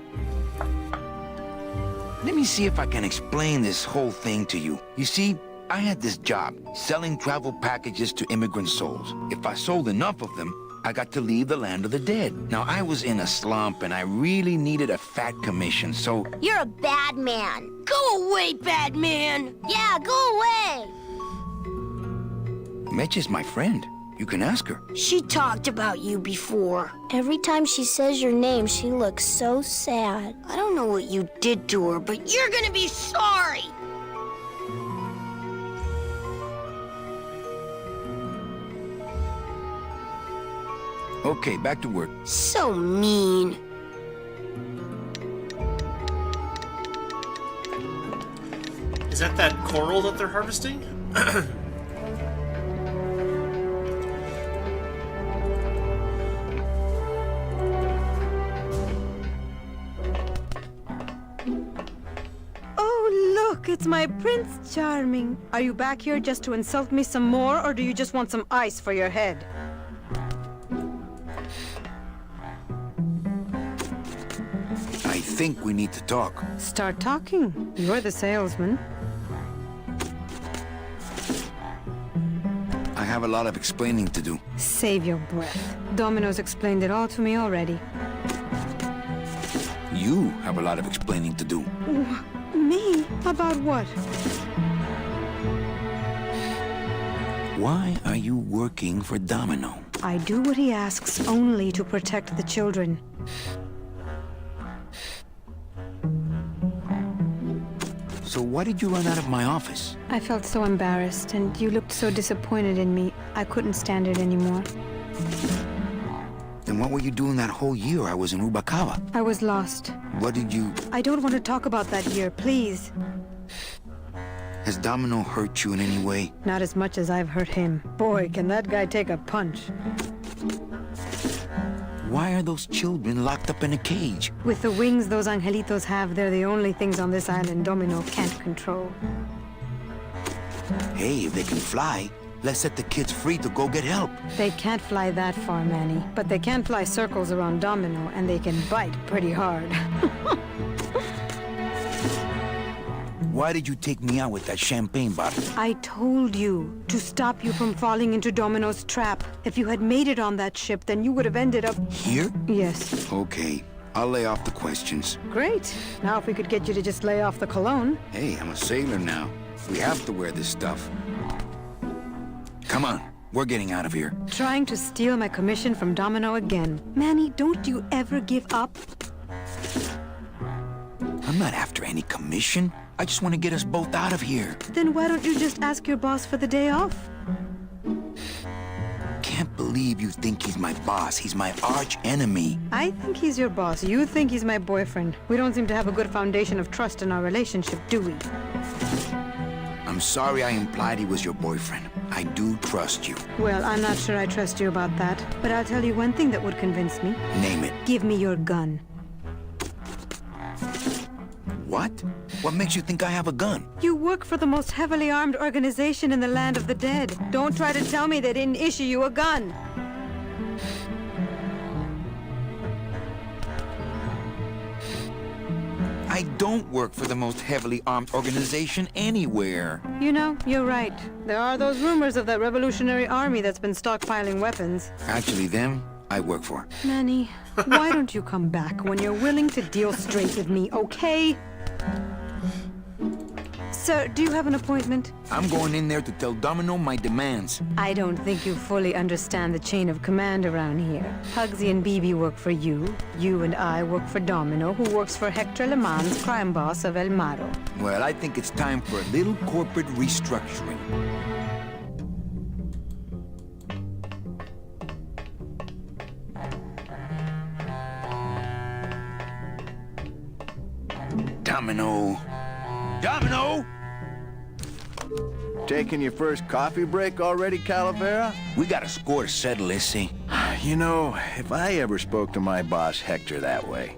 Speaker 2: Let me see if I can explain this whole thing to you. You see, I had this job, selling travel packages to immigrant souls. If I sold enough of them, I got to leave the land of the dead. Now, I was in a slump, and I really needed a fat commission, so...
Speaker 7: You're a bad man. Go away, bad man! Yeah, go away!
Speaker 2: Meche's my friend. You can ask her.
Speaker 7: She talked about you before. Every time she says your name, she looks so sad. I don't know what you did to her, but you're gonna be sorry!
Speaker 2: Okay, back to work.
Speaker 7: So mean.
Speaker 1: Is that coral that they're harvesting?
Speaker 13: it's my Prince Charming. Are you back here just to insult me some more, or do you just want some ice for your head?
Speaker 2: I think we need to talk.
Speaker 13: Start talking. You're the salesman.
Speaker 2: I have a lot of explaining to do.
Speaker 13: Save your breath. Domino's explained it all to me already.
Speaker 2: You have a lot of explaining to do.
Speaker 13: Me? About what?
Speaker 2: Why are you working for Domino?
Speaker 13: I do what he asks only to protect the children.
Speaker 2: So why did you run out of my office?
Speaker 13: I felt so embarrassed, and you looked so disappointed in me. I couldn't stand it anymore.
Speaker 2: Then what were you doing that whole year I was in Rubacava?
Speaker 13: I was lost.
Speaker 2: What did you...
Speaker 13: I don't want to talk about that year, please.
Speaker 2: Has Domino hurt you in any way?
Speaker 13: Not as much as I've hurt him. Boy, can that guy take a punch.
Speaker 2: Why are those children locked up in a cage?
Speaker 13: With the wings those angelitos have, they're the only things on this island Domino can't control.
Speaker 2: Hey, if they can fly, let's set the kids free to go get help.
Speaker 13: They can't fly that far, Manny. But they can fly circles around Domino, and they can bite pretty hard.
Speaker 2: Why did you take me out with that champagne bottle?
Speaker 13: I told you to stop you from falling into Domino's trap. If you had made it on that ship, then you would have ended up...
Speaker 2: Here?
Speaker 13: Yes.
Speaker 2: Okay, I'll lay off the questions.
Speaker 13: Great. Now if we could get you to just lay off the cologne.
Speaker 2: Hey, I'm a sailor now. We have to wear this stuff. Come on, we're getting out of here.
Speaker 13: Trying to steal my commission from Domino again. Manny, don't you ever give up?
Speaker 2: I'm not after any commission. I just want to get us both out of here.
Speaker 13: Then why don't you just ask your boss for the day off?
Speaker 2: Can't believe you think he's my boss. He's my arch enemy.
Speaker 13: I think he's your boss. You think he's my boyfriend. We don't seem to have a good foundation of trust in our relationship, do we?
Speaker 2: I'm sorry I implied he was your boyfriend. I do trust you.
Speaker 13: Well, I'm not sure I trust you about that. But I'll tell you one thing that would convince me.
Speaker 2: Name it.
Speaker 13: Give me your gun.
Speaker 2: What? What makes you think I have a gun?
Speaker 13: You work for the most heavily armed organization in the land of the dead. Don't try to tell me they didn't issue you a gun.
Speaker 2: I don't work for the most heavily armed organization anywhere.
Speaker 13: You know, you're right. There are those rumors of that revolutionary army that's been stockpiling weapons.
Speaker 2: Actually, them, I work for.
Speaker 13: Manny, why don't you come back when you're willing to deal straight with me, okay? Sir, do you have an appointment?
Speaker 2: I'm going in there to tell Domino my demands.
Speaker 13: I don't think you fully understand the chain of command around here. Hugsy and Bibi work for you. You and I work for Domino, who works for Hector Le Mans, crime boss of El Maro.
Speaker 2: Well, I think it's time for a little corporate restructuring. Domino! Domino!
Speaker 14: Taking your first coffee break already, Calavera?
Speaker 2: We got a score to settle, Issy.
Speaker 14: You know, if I ever spoke to my boss Hector that way...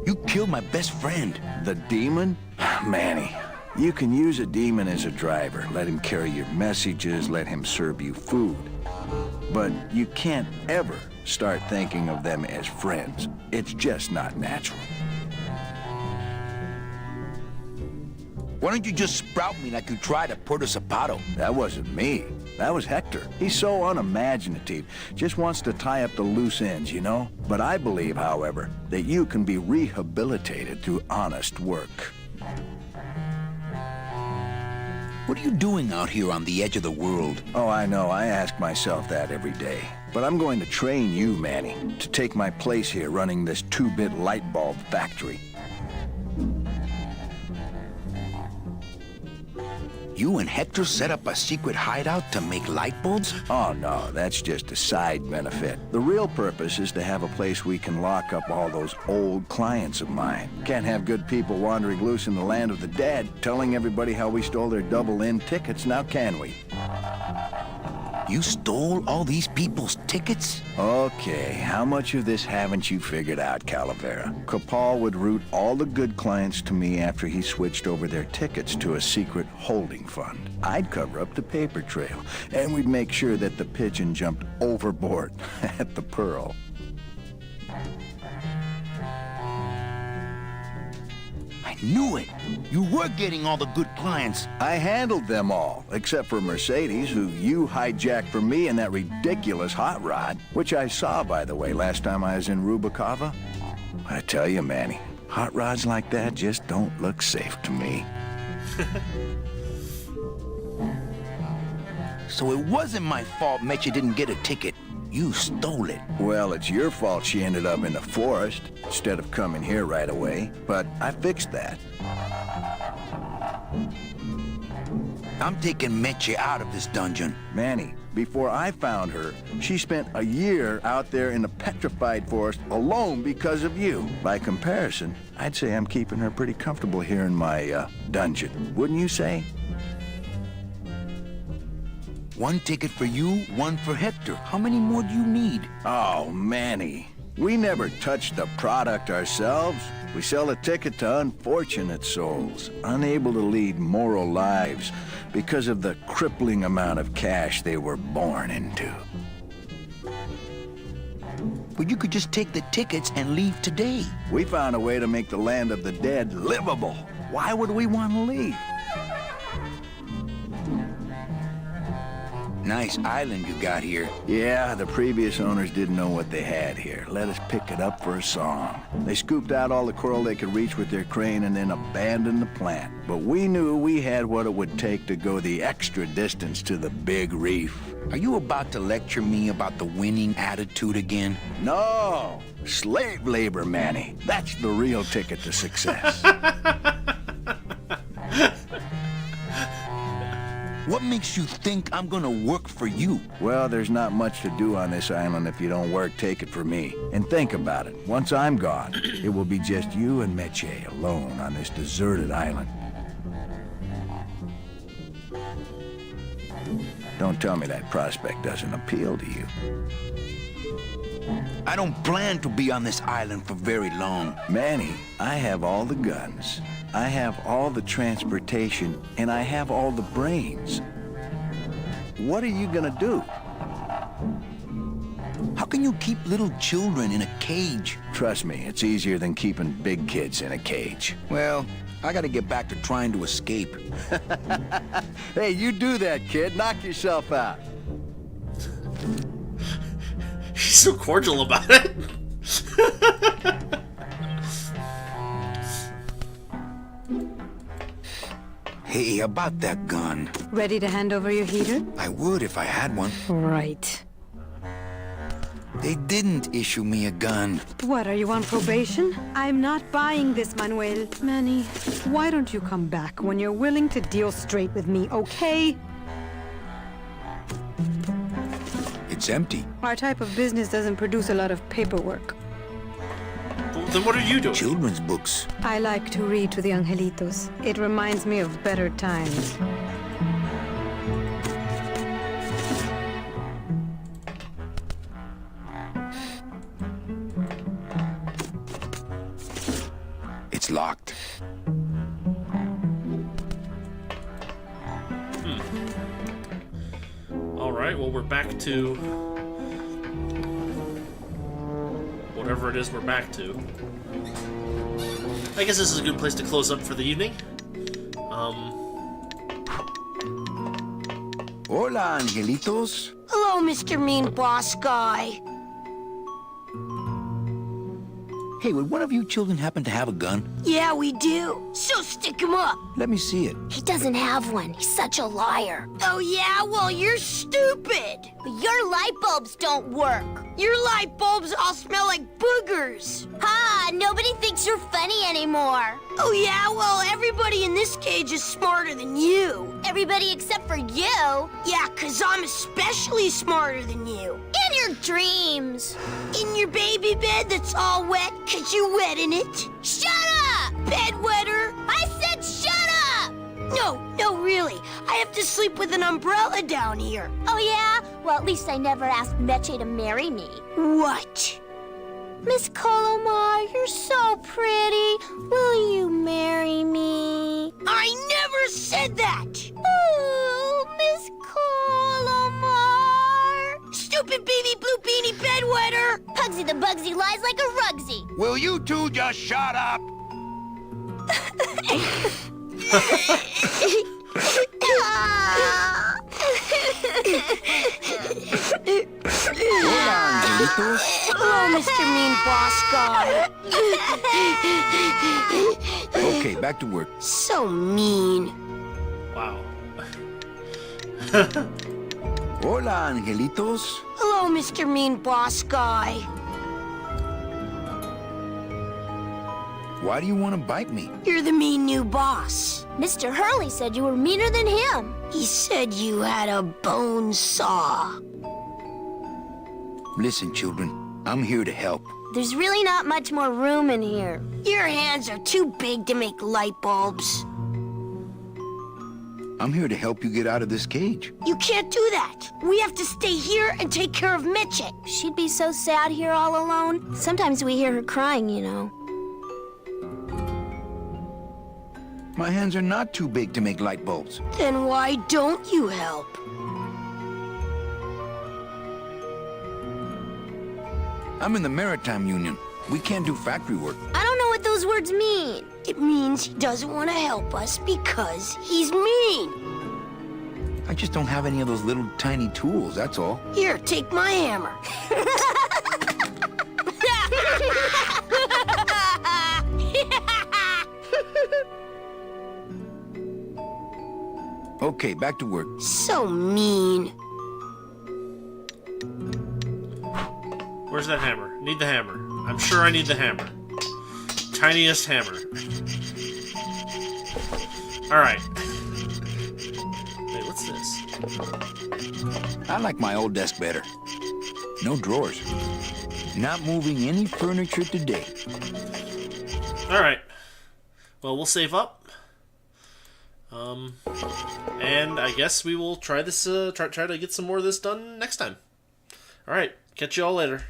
Speaker 2: You killed my best friend.
Speaker 14: The demon? Manny, you can use a demon as a driver. Let him carry your messages, let him serve you food. But you can't ever start thinking of them as friends. It's just not natural.
Speaker 2: Why don't you just sprout me like you tried at Puerto Zapato?
Speaker 14: That wasn't me. That was Hector. He's so unimaginative. Just wants to tie up the loose ends, you know? But I believe, however, that you can be rehabilitated through honest work.
Speaker 2: What are you doing out here on the edge of the world?
Speaker 14: Oh, I know. I ask myself that every day. But I'm going to train you, Manny, to take my place here running this 2-bit light bulb factory.
Speaker 2: You and Hector set up a secret hideout to make light bulbs?
Speaker 14: Oh, no, that's just a side benefit. The real purpose is to have a place we can lock up all those old clients of mine. Can't have good people wandering loose in the land of the dead, telling everybody how we stole their double-in tickets, now can we?
Speaker 2: You stole all these people's tickets?
Speaker 14: Okay, how much of this haven't you figured out, Calavera? Capal would route all the good clients to me after he switched over their tickets to a secret holding fund. I'd cover up the paper trail, and we'd make sure that the pigeon jumped overboard at the Pearl.
Speaker 2: I knew it. You were getting all the good clients.
Speaker 14: I handled them all, except for Mercedes, who you hijacked from me in that ridiculous hot rod, which I saw, by the way, last time I was in Rubacava. I tell you, Manny, hot rods like that just don't look safe to me.
Speaker 2: So it wasn't my fault Meche didn't get a ticket. You stole it.
Speaker 14: Well, it's your fault she ended up in the forest instead of coming here right away, but I fixed that.
Speaker 2: I'm taking Meche out of this dungeon.
Speaker 14: Manny, before I found her, she spent a year out there in the petrified forest alone because of you. By comparison, I'd say I'm keeping her pretty comfortable here in my dungeon. Wouldn't you say?
Speaker 2: One ticket for you, one for Hector. How many more do you need?
Speaker 14: Oh, Manny. We never touch the product ourselves. We sell a ticket to unfortunate souls, unable to lead moral lives because of the crippling amount of cash they were born into.
Speaker 2: But you could just take the tickets and leave today.
Speaker 14: We found a way to make the land of the dead livable. Why would we want to leave?
Speaker 2: Nice island you got here.
Speaker 14: Yeah, the previous owners didn't know what they had here. Let us pick it up for a song. They scooped out all the coral they could reach with their crane and then abandoned the plant. But we knew we had what it would take to go the extra distance to the big reef.
Speaker 2: Are you about to lecture me about the winning attitude again?
Speaker 14: No! Slave labor, Manny. That's the real ticket to success.
Speaker 2: What makes you think I'm gonna work for you?
Speaker 14: Well, there's not much to do on this island if you don't work, take it from me. And think about it. Once I'm gone, it will be just you and Meche alone on this deserted island. Don't tell me that prospect doesn't appeal to you.
Speaker 2: I don't plan to be on this island for very long.
Speaker 14: Manny, I have all the guns. I have all the transportation, and I have all the brains. What are you gonna do?
Speaker 2: How can you keep little children in a cage?
Speaker 14: Trust me, it's easier than keeping big kids in a cage.
Speaker 2: Well, I gotta get back to trying to escape.
Speaker 14: Hey, you do that, kid. Knock yourself out.
Speaker 1: He's so cordial about it.
Speaker 2: Hey, about that gun.
Speaker 13: Ready to hand over your heater?
Speaker 2: I would if I had one.
Speaker 13: Right.
Speaker 2: They didn't issue me a gun.
Speaker 13: What, are you on probation? I'm not buying this, Manuel. Manny, why don't you come back when you're willing to deal straight with me, okay?
Speaker 2: It's empty.
Speaker 13: Our type of business doesn't produce a lot of paperwork.
Speaker 1: Then what are you doing?
Speaker 2: Children's books.
Speaker 13: I like to read to the angelitos. It reminds me of better times.
Speaker 2: It's locked.
Speaker 1: Alright, well, we're back to whatever it is we're back to. I guess this is a good place to close up for the evening.
Speaker 2: Hola, angelitos.
Speaker 7: Hello, Mr. Mean Boss Guy.
Speaker 2: Hey, would one of you children happen to have a gun?
Speaker 7: Yeah, we do. So stick him up.
Speaker 2: Let me see it.
Speaker 7: He doesn't have one. He's such a liar. Oh, yeah? Well, you're stupid. But your light bulbs don't work. Your light bulbs all smell like boogers. Ha! Nobody thinks you're funny anymore. Oh, yeah? Well, everybody in this cage is smarter than you. Everybody except for you? Yeah, 'cause I'm especially smarter than you. In your dreams. In your baby bed that's all wet 'cause you wet in it. Shut up, bedwetter! I said shut up! No, really. I have to sleep with an umbrella down here. Oh, yeah? Well, at least I never asked Meche to marry me. What? Miss Colomar, you're so pretty. Will you marry me? I never said that! Oh, Miss Colomar! Stupid baby blue beanie bedwetter! Pugsy the Bugsy lies like a rugsy.
Speaker 2: Will you two just shut up?
Speaker 3: Hola, angelitos.
Speaker 7: Oh, Mr. Mean Boss Guy.
Speaker 2: Okay, back to work.
Speaker 7: So mean.
Speaker 1: Wow.
Speaker 2: Hola, angelitos.
Speaker 7: Hello, Mr. Mean Boss Guy.
Speaker 2: Why do you want to bite me?
Speaker 7: You're the mean new boss. Mr. Hurley said you were meaner than him. He said you had a bone saw.
Speaker 2: Listen, children, I'm here to help.
Speaker 7: There's really not much more room in here. Your hands are too big to make light bulbs.
Speaker 2: I'm here to help you get out of this cage.
Speaker 7: You can't do that. We have to stay here and take care of Mitchie. She'd be so sad here all alone. Sometimes we hear her crying, you know.
Speaker 2: My hands are not too big to make light bulbs.
Speaker 7: Then why don't you help?
Speaker 2: I'm in the Maritime Union. We can't do factory work.
Speaker 7: I don't know what those words mean. It means he doesn't want to help us because he's mean.
Speaker 2: I just don't have any of those little tiny tools, that's all.
Speaker 7: Here, take my hammer.
Speaker 2: Okay, back to work.
Speaker 7: So mean.
Speaker 1: Where's that hammer? Need the hammer. I'm sure I need the hammer. Tiniest hammer. Alright. Wait, what's this?
Speaker 2: I like my old desk better. No drawers. Not moving any furniture today.
Speaker 1: Alright. Well, we'll save up. And I guess we will try this, try to get some more of this done next time. Alright, catch you all later.